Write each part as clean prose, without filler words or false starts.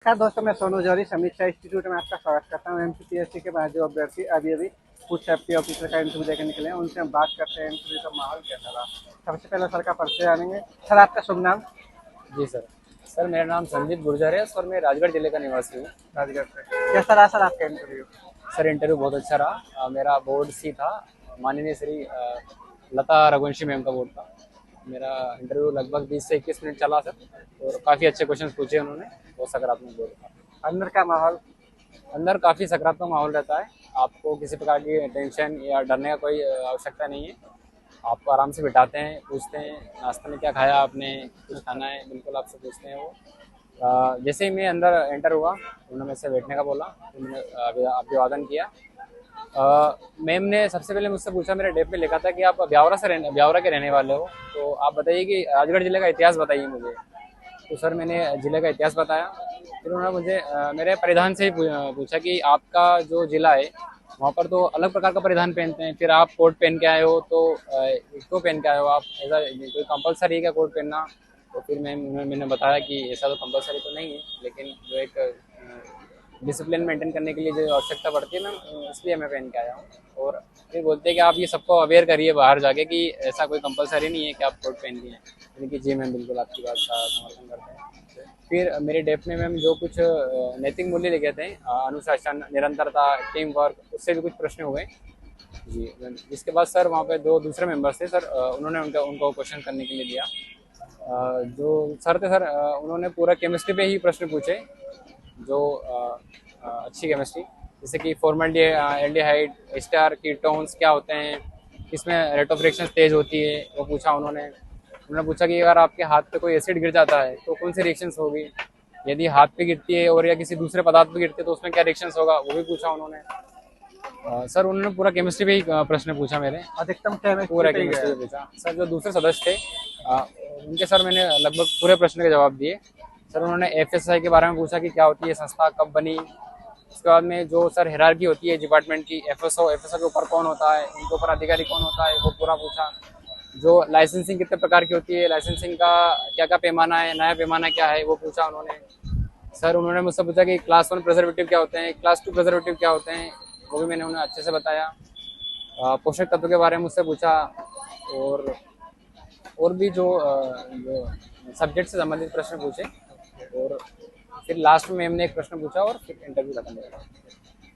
नमस्कार दोस्तों, मैं सोनू जौहरी समीक्षा इंस्टीट्यूट में आपका स्वागत करता हूँ। एमपीपीएससी के बाद जो अभ्यर्थी अभी अभी फूड सेफ्टी ऑफिसर का इंटरव्यू देकर निकले हैं, उनसे हम बात करते हैं इंटरव्यू का माहौल कैसा रहा। सबसे पहले सर का परिचय जानेंगे। सर, आपका शुभ नाम? जी सर। सर मेरा नाम संदीप गुर्जर है और मैं राजगढ़ जिले का निवासी हूँ। राजगढ़ से। कैसा रहा सर आपका इंटरव्यू? सर इंटरव्यू बहुत अच्छा रहा। मेरा बोर्ड सी था, माननीय श्री लता रघुवंशी मैम का बोर्ड था। मेरा इंटरव्यू लगभग 20 से 21 मिनट चला सर, और काफ़ी अच्छे क्वेश्चन पूछे उन्होंने। बहुत सकारात्मक बोर्ड था। अंदर का माहौल? अंदर काफ़ी सकारात्मक माहौल रहता है। आपको किसी प्रकार की टेंशन या डरने का कोई आवश्यकता नहीं है। आपको आराम से बिठाते हैं, पूछते हैं नाश्ते में क्या खाया आपने, कुछ खाना है, बिल्कुल आपसे पूछते हैं वो। जैसे ही मैं अंदर एंटर हुआ, उन्होंने मेरे से बैठने का बोला, तो मैंने अभिवादन किया। मैम ने सबसे पहले मुझसे पूछा, मेरे डेप में लिखा था कि आप ब्यावरा के रहने वाले हो, तो आप बताइए कि राजगढ़ जिले का इतिहास बताइए मुझे। तो सर मैंने जिले का इतिहास बताया। फिर उन्होंने मुझे मेरे परिधान से ही पूछा कि आपका जो जिला है वहाँ पर तो अलग प्रकार का परिधान पहनते हैं, फिर आप कोट पहन के आए हो, तो क्यों पहन के आए हो आप, ऐसा कोई कंपलसरी है क्या कोट पहनना? तो फिर मैंने बताया कि ऐसा तो कंपलसरी तो नहीं है, लेकिन जो एक डिसिप्लिन मेंटेन करने के लिए जो आवश्यकता पड़ती है मैम, इसलिए मैं पहन के आया हूँ। और फिर बोलते हैं कि आप ये सबको अवेयर करिए बाहर जाके कि ऐसा कोई कंपलसरी नहीं है कि आप कोट पहन लिए। यानी कि जी मैम, बिल्कुल आपकी बात का समर्थन करते हैं। फिर मेरे डेप में मैम जो कुछ नैतिक मूल्य लिखे थे, अनुशासन, निरंतरता, टीम वर्क, उससे भी कुछ प्रश्न हुए। जी मैम। इसके बाद सर वहाँ पे दो दूसरे मेंबर्स थे सर, उन्होंने उनको क्वेश्चन करने के लिए दिया। जो सर थे सर, उन्होंने पूरा केमिस्ट्री पे ही प्रश्न पूछे, जो अच्छी केमिस्ट्री, जैसे कि फॉर्मल्डिहाइड, एस्टर, कीटोन्स क्या होते हैं, किसमें रेट ऑफ रिएक्शन तेज होती है, वो पूछा उन्होंने। उन्होंने पूछा कि अगर आपके हाथ पे कोई एसिड गिर जाता है तो कौन सी रिएक्शंस होगी, यदि हाथ पे गिरती है और या किसी दूसरे पदार्थ पे गिरती है तो उसमें क्या रिएक्शंस होगा, वो भी पूछा उन्होंने। सर उन्होंने पूरा केमिस्ट्री पे ही प्रश्न पूछा मेरे। अधिकतम केमिस्ट्री पूरा पे ही गया? केमिस्ट्री पे पूछा सर। जो दूसरे सदस्य थे, उनके सर मैंने लगभग पूरे प्रश्न के जवाब दिए। सर उन्होंने एफएसआई के बारे में पूछा कि क्या होती है संस्था, कब बनी। उसके बाद में जो सर हायरार्की होती है डिपार्टमेंट की, एफएसओ के ऊपर कौन होता है, उनके ऊपर अधिकारी कौन होता है, वो पूरा पूछा। जो लाइसेंसिंग कितने प्रकार की होती है, लाइसेंसिंग का क्या क्या पैमाना है, नया पैमाना क्या है, वो पूछा उन्होंने। सर उन्होंने मुझसे पूछा कि क्लास 1 प्रिजर्वेटिव क्या होते हैं, क्लास 2 प्रिजर्वेटिव क्या होते हैं, वो भी मैंने उन्हें अच्छे से बताया। पोषक तत्व के बारे में मुझसे पूछा, और भी जो सब्जेक्ट से संबंधित प्रश्न पूछे। और फिर लास्ट में मैम ने एक प्रश्न पूछा और फिर इंटरव्यू खत्म हो गया।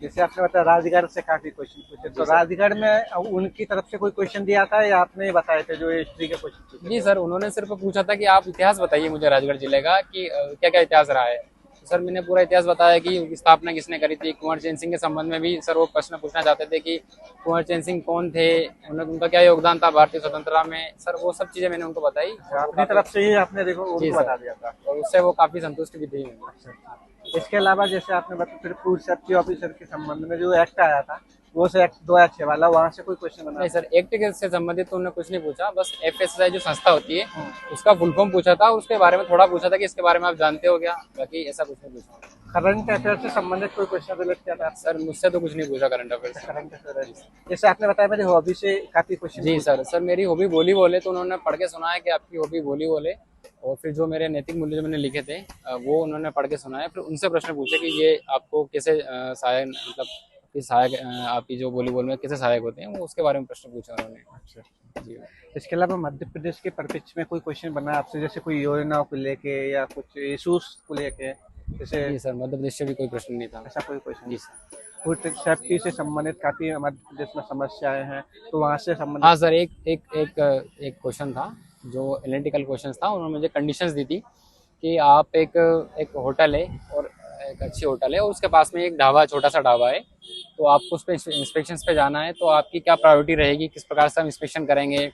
जैसे आपने बताया राजगढ़ से काफी क्वेश्चन पूछे, तो जी सर। राजगढ़ में उनकी तरफ से कोई क्वेश्चन दिया था या आपने बताए थे जो हिस्ट्री के क्वेश्चन पूछे जी थे? सर, उन्होंने सिर्फ पूछा था कि आप इतिहास बताइए मुझे राजगढ़ जिले का, कि क्या क्या इतिहास रहा है। तो सर मैंने पूरा इतिहास बताया कि स्थापना किसने करी थी। कुंवर चैन सिंह के संबंध में भी सर वो प्रश्न पूछना चाहते थे कि कुंवर चैन सिंह कौन थे, उनका क्या योगदान था भारतीय स्वतंत्रता में। सर वो सब चीज़ें मैंने उनको बताई, और वो अपनी काफ़ी। तरफ से ही आपने देखो जी उनको सर, बता दिया था। और उससे वो काफ़ी संतुष्ट भी थी। अच्छा। इसके अलावा जैसे आपने बताया फिर फूड सेफ्टी ऑफिसर के संबंध में जो एक्ट आया था, वो से एक्ट 2006 वाला, वहाँ से कोई क्वेश्चन बना नहीं था? सर, एक्ट से संबंधित तो उन्होंने कुछ नहीं पूछा, बस एफएसएसआई जो संस्था होती है उसका फुल फॉर्म पूछा था, और उसके बारे में थोड़ा पूछा था कि इसके बारे में आप जानते हो क्या, बाकी ऐसा कुछ नहीं पूछा। करंट अफेयर से संबंधित कोई क्वेश्चन रिलेट किया था? सर मुझसे तो कुछ नहीं पूछा करंट अफेयर से। करंट अफेयर जैसे आपने बताया मेरी हॉबी से काफी क्वेश्चन जी पूछे। सर मेरी हॉबी वॉलीबॉल है, तो उन्होंने पढ़ के सुनाया कि आपकी हॉबी वॉलीबॉल है। और फिर जो मेरे नैतिक मूल्य जो मैंने लिखे थे, वो उन्होंने पढ़ के सुनाया। फिर उनसे प्रश्न पूछे कि ये आपको कैसे सहायक, मतलब कि सहायक, आपकी जो वॉलीबॉल में कैसे सहायक होते हैं, वो उसके बारे में प्रश्न पूछा उन्होंने। अच्छा। जी। इसके अलावा मध्य प्रदेश के परिप्रेक्ष्य में कोई क्वेश्चन बना आपसे, जैसे कोई योजनाओं को लेके या कुछ इशूज को लेके? जैसे जी सर, मध्य प्रदेश से भी कोई प्रश्न नहीं था। ऐसा कोई क्वेश्चन? जी सर। फूड सेफ्टी से संबंधित काफी मध्य प्रदेश में समस्याएं हैं, तो वहाँ से हाँ संबंधित। सर, एक एक एक एक क्वेश्चन था, जो एनालिटिकल क्वेश्चन था। उन्होंने मुझे कंडीशंस दी थी कि आप एक एक होटल है, और एक अच्छी होटल है, और उसके पास में एक ढाबा, छोटा सा ढाबा है, तो आपको उस पर इंस्पेक्शन पे जाना है, तो आपकी क्या प्रायोरिटी रहेगी, किस प्रकार से हम इंस्पेक्शन करेंगे।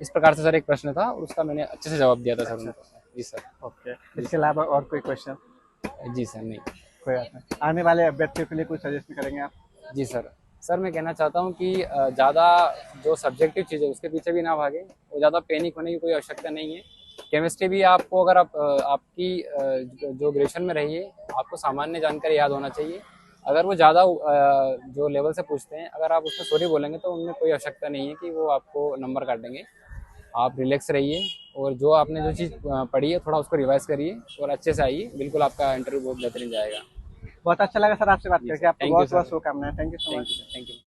इस प्रकार से सर एक प्रश्न था, और उसका मैंने अच्छे से जवाब दिया था सर अच्छा। उनको। जी सर। ओके। जी इसके सर। अलावा और कोई क्वेश्चन? जी सर, नहीं। कोई बात नहीं। आने वाले अभ्यर्थियों के लिए कुछ सजेस्ट करेंगे आप? जी सर। सर मैं कहना चाहता हूँ कि ज़्यादा जो सब्जेक्टिव चीज़ है उसके पीछे भी ना भागे, वो ज़्यादा पैनिक होने की कोई आवश्यकता नहीं है। केमिस्ट्री भी आपको, अगर आप आपकी जो ग्रेजुएशन में रही है, आपको सामान्य जानकारी याद होना चाहिए। अगर वो ज़्यादा जो लेवल से पूछते हैं, अगर आप उसमें सॉरी बोलेंगे तो उनमें कोई आवश्यकता नहीं है कि वो आपको नंबर काटेंगे। आप रिलैक्स रहिए और जो आपने जो चीज़ पढ़ी है थोड़ा उसको रिवाइज करिए और अच्छे से आइए, बिल्कुल आपका इंटरव्यू बहुत बेहतरीन जाएगा। बहुत अच्छा लगा सर आपसे बात जी करके, सर, आपको थैंक यू बहुत बहुत सर, शुभकामनाएं। Thank you so thank much. You, thank you.